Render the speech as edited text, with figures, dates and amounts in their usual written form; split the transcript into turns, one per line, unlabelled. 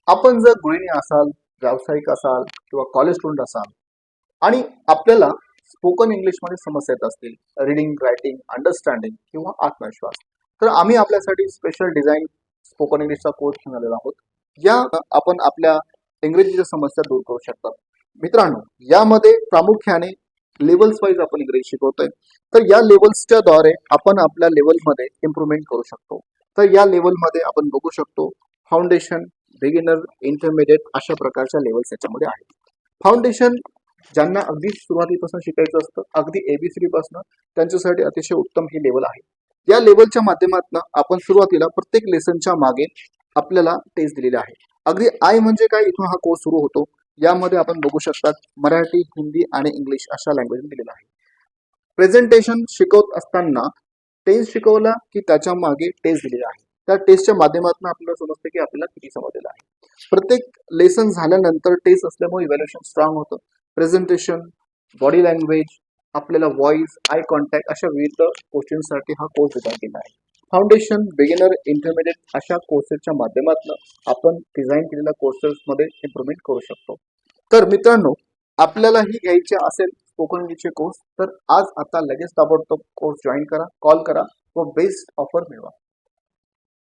आपण जर गृहिणी असाल, व्यावसायिक असाल किंवा कॉलेज स्टुडंट असाल आणि आपल्याला स्पोकन इंग्लिशमध्ये समस्या येत असतील, रीडिंग, रायटिंग, अंडरस्टँडिंग किंवा आत्मविश्वास, तर आम्ही आपल्यासाठी स्पेशल डिझाईन स्पोकन इंग्लिशचा कोर्स घेऊन आलेलो आहोत. या आपण आपल्या इंग्रजीच्या समस्या दूर करू शकतात. मित्रांनो, यामध्ये प्रामुख्याने लेवल्स वाईज आपण इंग्रजी शिकवतोय. तर या लेवल्सच्या द्वारे आपण आपल्या लेवलमध्ये इम्प्रूव्हमेंट करू शकतो. तर या लेवलमध्ये आपण बघू शकतो फाउंडेशन, बिगिनर, इंटरमिडिएट अशा प्रकारच्या लेवल्स याच्यामध्ये आहेत. फाउंडेशन ज्यांना अगदी सुरुवातीपासून शिकायचं असतं, अगदी एबीसीडी पासून, त्यांच्यासाठी अतिशय उत्तम ही लेवल आहे. या लेवलच्या माध्यमातून आपण सुरुवातीला प्रत्येक लेसनच्या मागे आपल्याला टेस्ट दिलेले आहे. अगदी आय म्हणजे काय, इथून हा कोर्स सुरू होतो. यामध्ये आपण बघू शकतात मराठी, हिंदी आणि इंग्लिश अशा लँग्वेज दिलेला आहे. प्रेझेंटेशन शिकवत असताना टेस्ट शिकवला की त्याच्या मागे टेस्ट दिलेला आहे. त्या टेस्टच्या माध्यमातून आपल्याला समजतं की आपल्याला किती समजलेलं आहे. प्रत्येक लेसन झाल्यानंतर टेस्ट असल्यामुळे इव्हॅल्युएशन स्ट्रॉंग होतं. प्रेझेंटेशन, बॉडी लँग्वेज, आपल्याला व्हॉइस, आय कॉन्टॅक्ट अशा विविध गोष्टींसाठी हा कोर्स डिझाईन केला आहे. फाउंडेशन, बिगिनर, इंटरमिडिएट अशा कोर्सेसच्या माध्यमातून आपण डिझाईन केलेल्या कोर्सेसमध्ये इम्प्रूव्हमेंट करू शकतो. तर मित्रांनो, आपल्यालाही घ्यायचे असेल स्पोकन इंग्लिशचे कोर्स, तर आज आता लगेच ताबडतोब कोर्स जॉईन करा, कॉल करा व बेस्ट ऑफर मिळवा.